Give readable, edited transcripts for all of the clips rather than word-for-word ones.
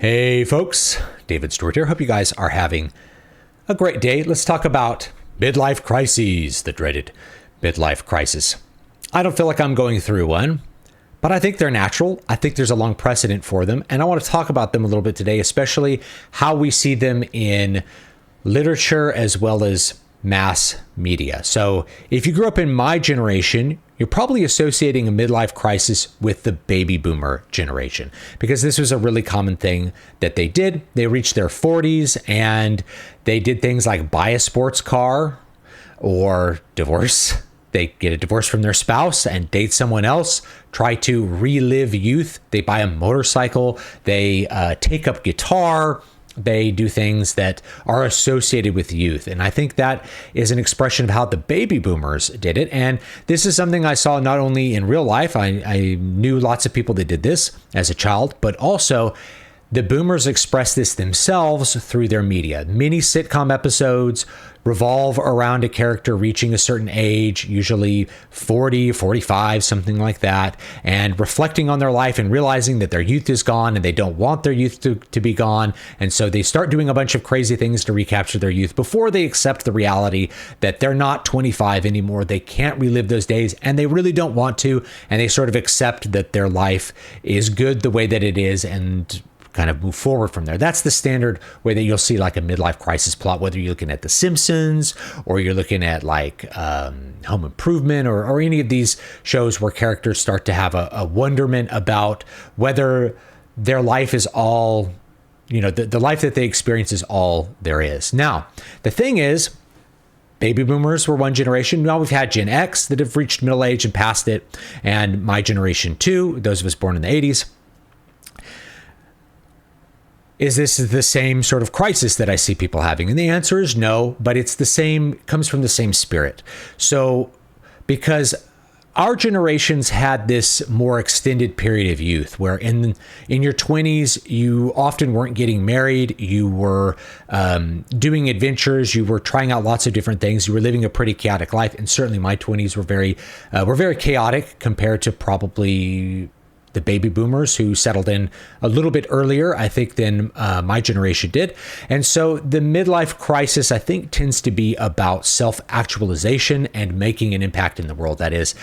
Hey folks, David Stewart here. Hope you guys are having a great day. Let's talk about midlife crises, the dreaded midlife crisis. I don't feel like I'm going through one, but I think they're natural. I think there's a long precedent for them, and I want to talk about them a little bit today, especially how we see them in literature as well as mass media. So if you grew up in my generation, you're probably associating a midlife crisis with the baby boomer generation, because this was a really common thing that they did. They reached their 40s and they did things like buy a sports car or divorce. They get a divorce from their spouse and date someone else, try to relive youth. They buy a motorcycle. They take up guitar. They do things that are associated with youth. And I think that is an expression of how the baby boomers did it. And this is something I saw not only in real life. I knew lots of people that did this as a child, but also the boomers express this themselves through their media. Many sitcom episodes revolve around a character reaching a certain age, usually 40, 45, something like that, and reflecting on their life and realizing that their youth is gone and they don't want their youth to be gone. And so they start doing a bunch of crazy things to recapture their youth before they accept the reality that they're not 25 anymore. They can't relive those days and they really don't want to. And they sort of accept that their life is good the way that it is and kind of move forward from there. That's the standard way that you'll see like a midlife crisis plot, whether you're looking at The Simpsons or you're looking at like Home Improvement or any of these shows where characters start to have a wonderment about whether their life is all, the life that they experience is all there is. Now, the thing is, baby boomers were one generation. Now we've had Gen X that have reached middle age and past it, and my generation too, those of us born in the 80s. Is this the same sort of crisis that I see people having? And the answer is no, but it's the same, comes from the same spirit. So because our generations had this more extended period of youth where in your 20s, you often weren't getting married. You were doing adventures. You were trying out lots of different things. You were living a pretty chaotic life. And certainly my 20s were very chaotic compared to probably the baby boomers who settled in a little bit earlier, I think, than my generation did. And so the midlife crisis, I think, tends to be about self-actualization and making an impact in the world. That is,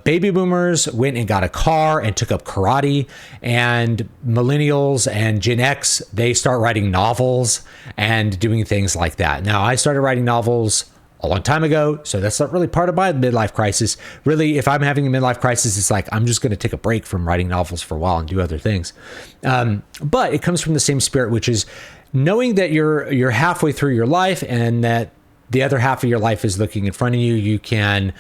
baby boomers went and got a car and took up karate, and millennials and Gen X, they start writing novels and doing things like that. Now, I started writing novels a long time ago, so that's not really part of my midlife crisis. Really, if I'm having a midlife crisis, it's like I'm just going to take a break from writing novels for a while and do other things. But it comes from the same spirit, which is knowing that you're halfway through your life and that the other half of your life is looking in front of you. You can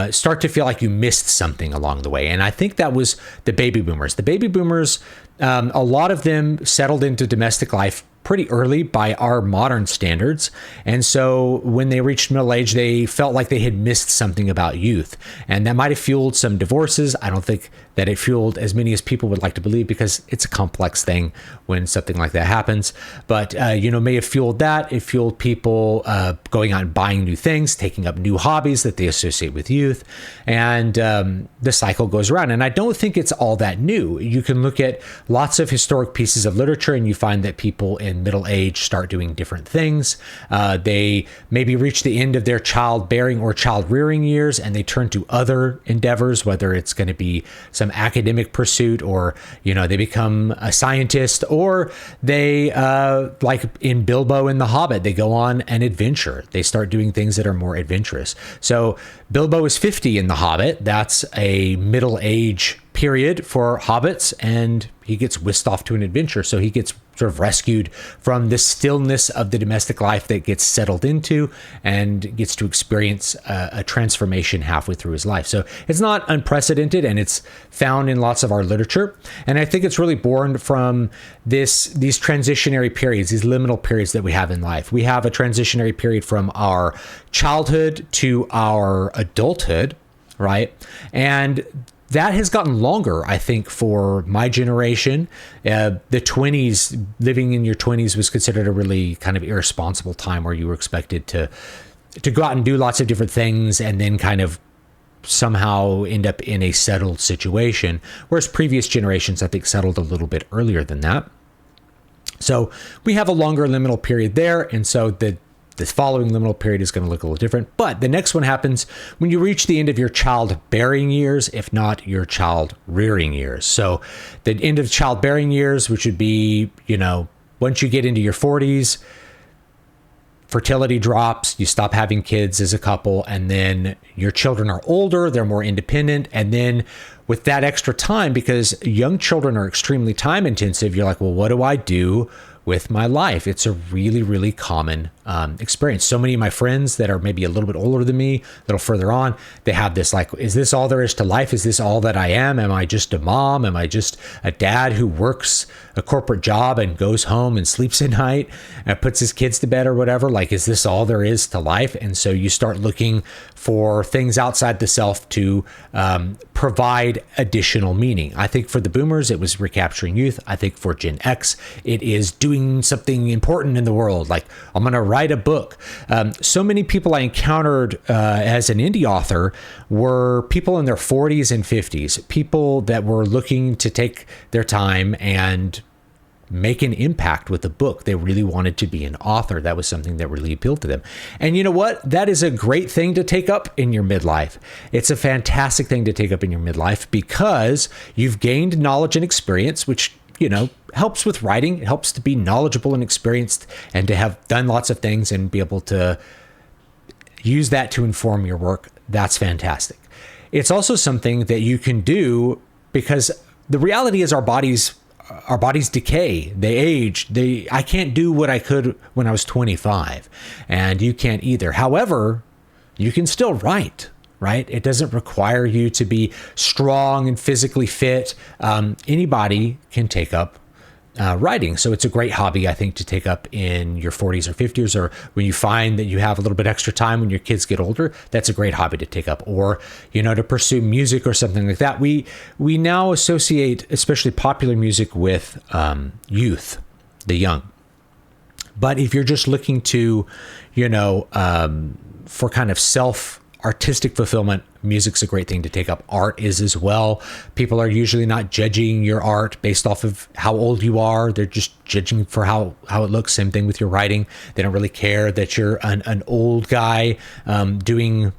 start to feel like you missed something along the way. And I think that was the baby boomers. The baby boomers, a lot of them settled into domestic life pretty early by our modern standards. And so when they reached middle age, they felt like they had missed something about youth. And that might have fueled some divorces. I don't think that it fueled as many as people would like to believe, because it's a complex thing when something like that happens. But, may have fueled that. It fueled people going out and buying new things, taking up new hobbies that they associate with youth. And the cycle goes around. And I don't think it's all that new. You can look at lots of historic pieces of literature and you find that people in middle age start doing different things. They maybe reach the end of their childbearing or child rearing years and they turn to other endeavors, whether it's going to be some academic pursuit or, they become a scientist, or they, like in Bilbo in The Hobbit, they go on an adventure. They start doing things that are more adventurous. So Bilbo is 50 in The Hobbit. That's a middle age period for hobbits, and he gets whisked off to an adventure. So he gets sort of rescued from the stillness of the domestic life that gets settled into and gets to experience a transformation halfway through his life. So it's not unprecedented, and it's found in lots of our literature. And I think it's really born from these transitionary periods, these liminal periods that we have in life. We have a transitionary period from our childhood to our adulthood, right? And that has gotten longer, I think, for my generation. The 20s, living in your 20s was considered a really kind of irresponsible time where you were expected to go out and do lots of different things and then kind of somehow end up in a settled situation. Whereas previous generations, I think, settled a little bit earlier than that. So we have a longer liminal period there. And so the following liminal period is going to look a little different. But the next one happens when you reach the end of your childbearing years, if not your child rearing years. So the end of childbearing years, which would be, once you get into your 40s, fertility drops, you stop having kids as a couple, and then your children are older, they're more independent. And then with that extra time, because young children are extremely time intensive, you're like, well, what do I do with my life? It's a really, really common experience. So many of my friends that are maybe a little bit older than me, a little further on, they have this like, is this all there is to life? Is this all that I am? Am I just a mom? Am I just a dad who works a corporate job and goes home and sleeps at night and puts his kids to bed or whatever? Like, is this all there is to life? And so you start looking for things outside the self to provide additional meaning. I think for the boomers, it was recapturing youth. I think for Gen X, it is doing something important in the world. Like, I'm going to write a book. So many people I encountered as an indie author were people in their 40s and 50s, people that were looking to take their time and make an impact with a book. They really wanted to be an author. That was something that really appealed to them. And you know what? That is a great thing to take up in your midlife. It's a fantastic thing to take up in your midlife because you've gained knowledge and experience, which helps with writing. It helps to be knowledgeable and experienced and to have done lots of things and be able to use that to inform your work. That's fantastic. It's also something that you can do because the reality is our bodies decay, they age. I can't do what I could when I was 25, and you can't either. However, you can still write. Right? It doesn't require you to be strong and physically fit. Anybody can take up writing. So it's a great hobby, I think, to take up in your 40s or 50s, or when you find that you have a little bit extra time when your kids get older. That's a great hobby to take up, or to pursue music or something like that. We now associate, especially popular music, with youth, the young. But if you're just looking to, for kind of artistic fulfillment, music's a great thing to take up. Art is as well. People are usually not judging your art based off of how old you are. They're just judging for how it looks. Same thing with your writing. They don't really care that you're an old guy doing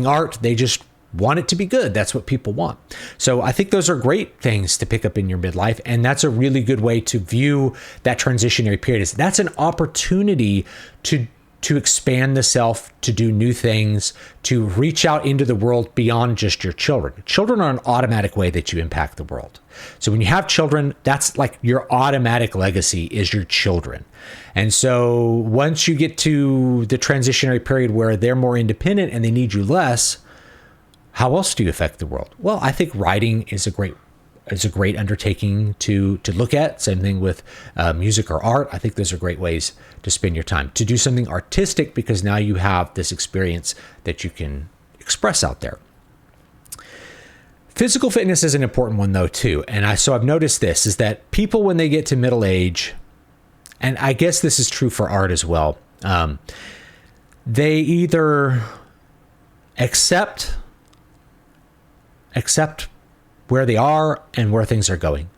art. They just want it to be good. That's what people want. So I think those are great things to pick up in your midlife. And that's a really good way to view that transitionary period. That's an opportunity to expand the self, to do new things, to reach out into the world beyond just your children. Children are an automatic way that you impact the world. So when you have children, that's like your automatic legacy is your children. And so once you get to the transitionary period where they're more independent and they need you less, how else do you affect the world? Well, I think writing is a great undertaking to look at. Same thing with music or art. I think those are great ways to spend your time, to do something artistic, because now you have this experience that you can express out there. Physical fitness is an important one though too. And I've noticed this is that people, when they get to middle age, and I guess this is true for art as well, they either accept where they are and where things are going,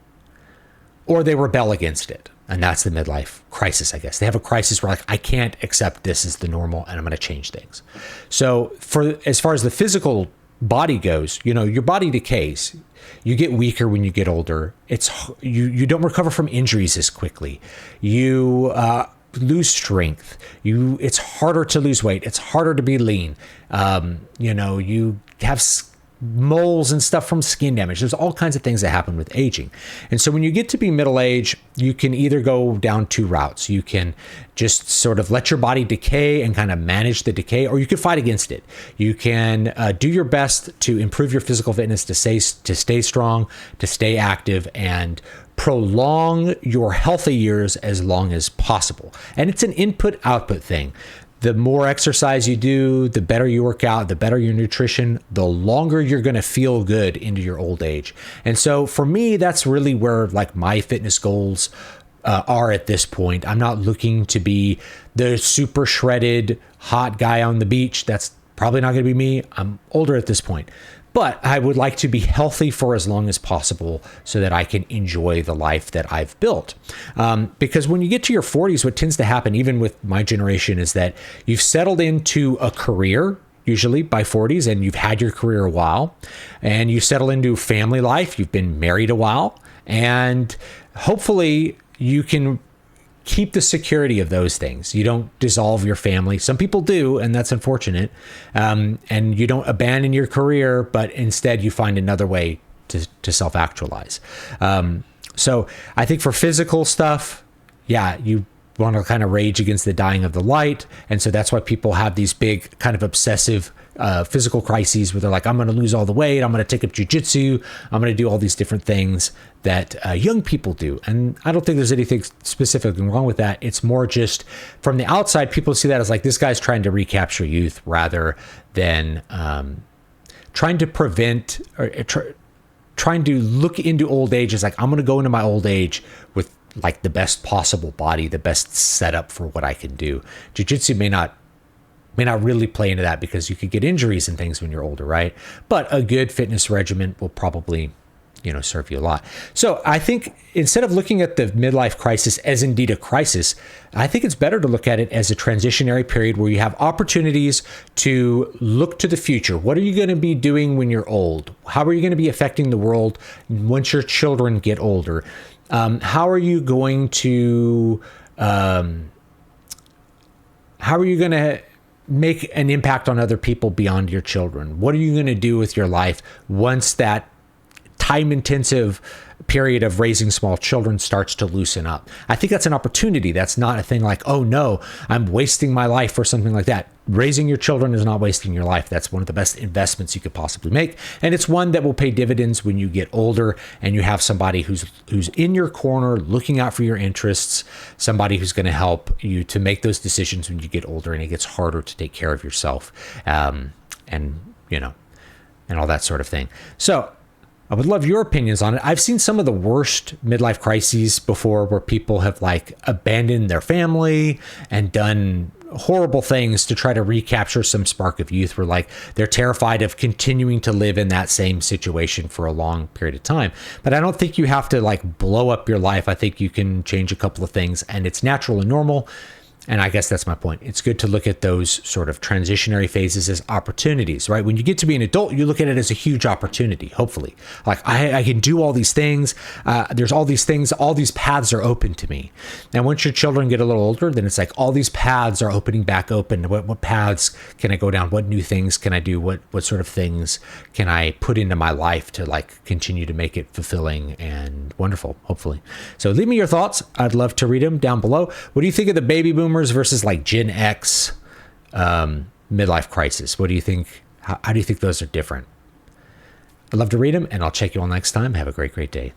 or they rebel against it. And that's the midlife crisis, I guess. They have a crisis where I can't accept this as the normal and I'm going to change things. So as far as the physical body goes, your body decays. You get weaker when you get older. You don't recover from injuries as quickly. You lose strength. It's harder to lose weight. It's harder to be lean. You have moles and stuff from skin damage. There's all kinds of things that happen with aging. And so when you get to be middle age, you can either go down two routes. You can just sort of let your body decay and kind of manage the decay, or you can fight against it. You can do your best to improve your physical fitness, to stay strong, to stay active, and prolong your healthy years as long as possible. And it's an input-output thing. The more exercise you do, the better you work out, the better your nutrition, the longer you're going to feel good into your old age. And so for me, that's really where my fitness goals are at this point. I'm not looking to be the super shredded hot guy on the beach. That's probably not going to be me. I'm older at this point. but I would like to be healthy for as long as possible so that I can enjoy the life that I've built. Because when you get to your 40s, what tends to happen, even with my generation, is that you've settled into a career, usually by 40s, and you've had your career a while, and you settle into family life, you've been married a while, and hopefully you can keep the security of those things. You don't dissolve your family. Some people do, and that's unfortunate. And you don't abandon your career, but instead you find another way to self-actualize. So I think for physical stuff, yeah, you want to kind of rage against the dying of the light. And so that's why people have these big kind of obsessive physical crises where they're like, I'm going to lose all the weight. I'm going to take up jujitsu. I'm going to do all these different things that young people do. And I don't think there's anything specifically wrong with that. It's more just from the outside, people see that as like, this guy's trying to recapture youth rather than trying to prevent or trying to look into old age as like, I'm going to go into my old age with like the best possible body, the best setup for what I can do. Jiu-jitsu may not really play into that because you could get injuries and things when you're older, right? But a good fitness regimen will probably, serve you a lot. So I think instead of looking at the midlife crisis as indeed a crisis, I think it's better to look at it as a transitionary period where you have opportunities to look to the future. What are you going to be doing when you're old? How are you going to be affecting the world once your children get older? How are you going to make an impact on other people beyond your children? What are you going to do with your life once that time-intensive period of raising small children starts to loosen up? I think that's an opportunity. That's not a thing like, oh no, I'm wasting my life or something like that. Raising your children is not wasting your life. That's one of the best investments you could possibly make. And it's one that will pay dividends when you get older and you have somebody who's in your corner, looking out for your interests, somebody who's going to help you to make those decisions when you get older and it gets harder to take care of yourself. And all that sort of thing. So I would love your opinions on it. I've seen some of the worst midlife crises before where people have like abandoned their family and done horrible things to try to recapture some spark of youth, where like they're terrified of continuing to live in that same situation for a long period of time. But I don't think you have to like blow up your life. I think you can change a couple of things and it's natural and normal. And I guess that's my point. It's good to look at those sort of transitionary phases as opportunities, right? When you get to be an adult, you look at it as a huge opportunity, hopefully. Like, I can do all these things. There's all these things. All these paths are open to me. And once your children get a little older, then it's like all these paths are opening back open. What paths can I go down? What new things can I do? What sort of things can I put into my life to like continue to make it fulfilling and wonderful, hopefully. So leave me your thoughts. I'd love to read them down below. What do you think of the baby boomers versus like Gen X midlife crisis? What do you think? How do you think those are different? I'd love to read them, and I'll check you all next time. Have a great day.